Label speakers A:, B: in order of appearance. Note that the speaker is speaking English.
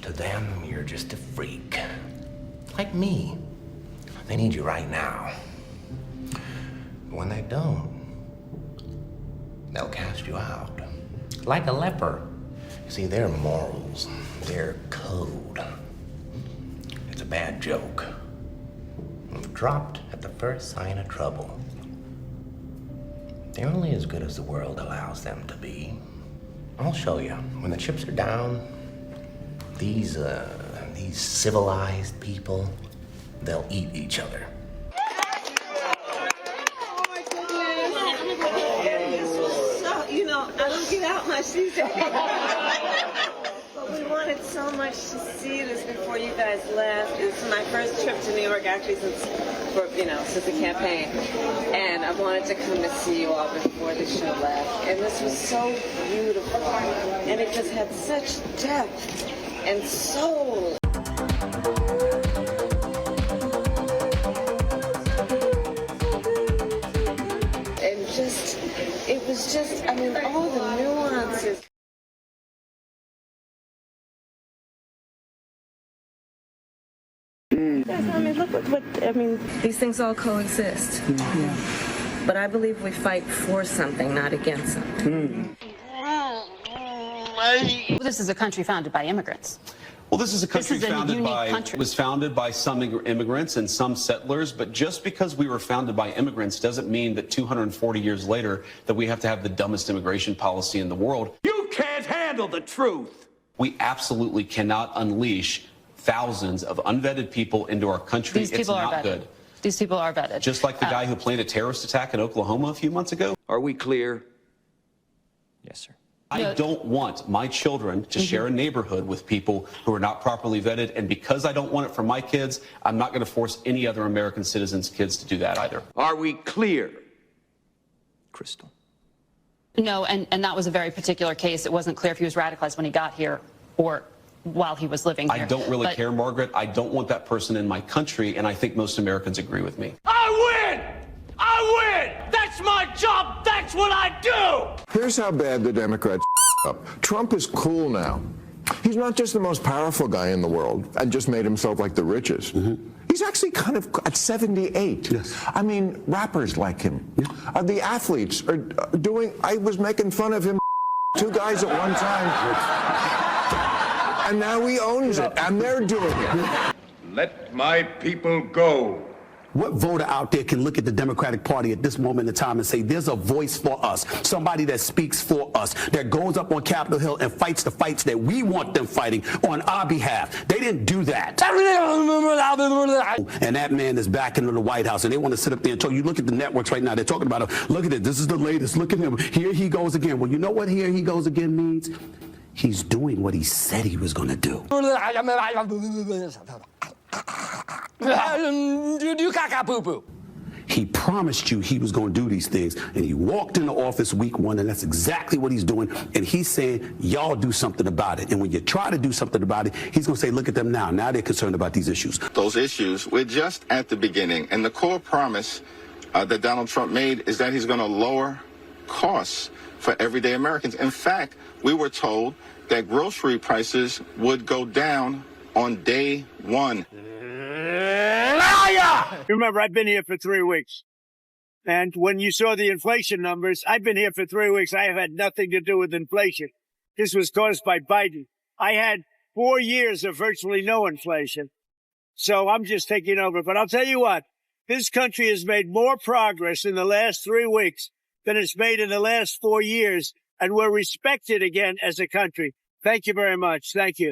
A: To them, you're just a freak. Like me. They need you right now. But when they don't, they'll cast you out. Like a leper. You see, their morals, their code, it's a bad joke. Dropped at the first sign of trouble. They're only as good as the world allows them to be. I'll show you. When the chips are down, these civilized people, they'll eat each other.
B: Oh my goodness. So, you know, I don't get out much these days. But we wanted so much to see this before you guys left. This is my first trip to New York actually since the campaign. And I wanted to come to see you all before the show left. And this was so beautiful. And it just had such depth and soul. And it was just, I mean, all the nuances. I mean, look what these things all coexist. Yeah. But I believe we fight for something, not against something.
C: This is a country founded by immigrants.
D: Well, this is a country was founded by some immigrants and some settlers, but just because we were founded by immigrants doesn't mean that 240 years later that we have to have the dumbest immigration policy in the world.
E: You can't handle the truth.
D: We absolutely cannot unleash thousands of unvetted people into our country.
C: These people are vetted. These people are vetted.
D: Just like the guy who planned a terrorist attack in Oklahoma a few months ago.
E: Are we clear?
F: Yes, sir.
D: I don't want my children to share a neighborhood with people who are not properly vetted. And because I don't want it for my kids, I'm not going to force any other American citizens' kids to do that either.
E: Are we clear?
F: Crystal.
C: No, and that was a very particular case. It wasn't clear if he was radicalized when he got here or while he was living here.
D: I don't really care, Margaret. I don't want that person in my country, and I think most Americans agree with me.
E: I win! I win! That's my job! That's what I do!
G: Here's how bad the Democrats up. Trump is cool now. He's not just the most powerful guy in the world and just made himself like the richest. He's actually kind of at 78.
H: Yes.
G: I mean, rappers like him. Yeah. The athletes are doing, I was making fun of him, two guys at one time. And now he owns it, and they're doing it.
I: Let my people go.
H: What voter out there can look at the Democratic Party at this moment in time and say there's a voice for us, somebody that speaks for us, that goes up on Capitol Hill and fights the fights that we want them fighting on our behalf? They didn't do that. And that man is back into the White House, and they want to sit up there and talk. You look at the networks right now, they're talking about him. Look at it. This is the latest. Look at him. Here he goes again. Well, you know what here he goes again means? He's doing what he said he was going to do. He promised you he was going to do these things, and he walked into office week one, and that's exactly what he's doing. And he's saying, y'all do something about it. And when you try to do something about it, he's going to say, look at them now. Now they're concerned about these issues.
J: Those issues, we're just at the beginning. And the core promise that Donald Trump made is that he's going to lower costs for everyday Americans. In fact, we were told that grocery prices would go down on day one.
K: Remember, I've been here for 3 weeks. And when you saw the inflation numbers, I've been here for 3 weeks. I have had nothing to do with inflation. This was caused by Biden. I had 4 years of virtually no inflation. So I'm just taking over. But I'll tell you what, this country has made more progress in the last 3 weeks than it's made in the last 4 years. And we're respected again as a country. Thank you very much. Thank you.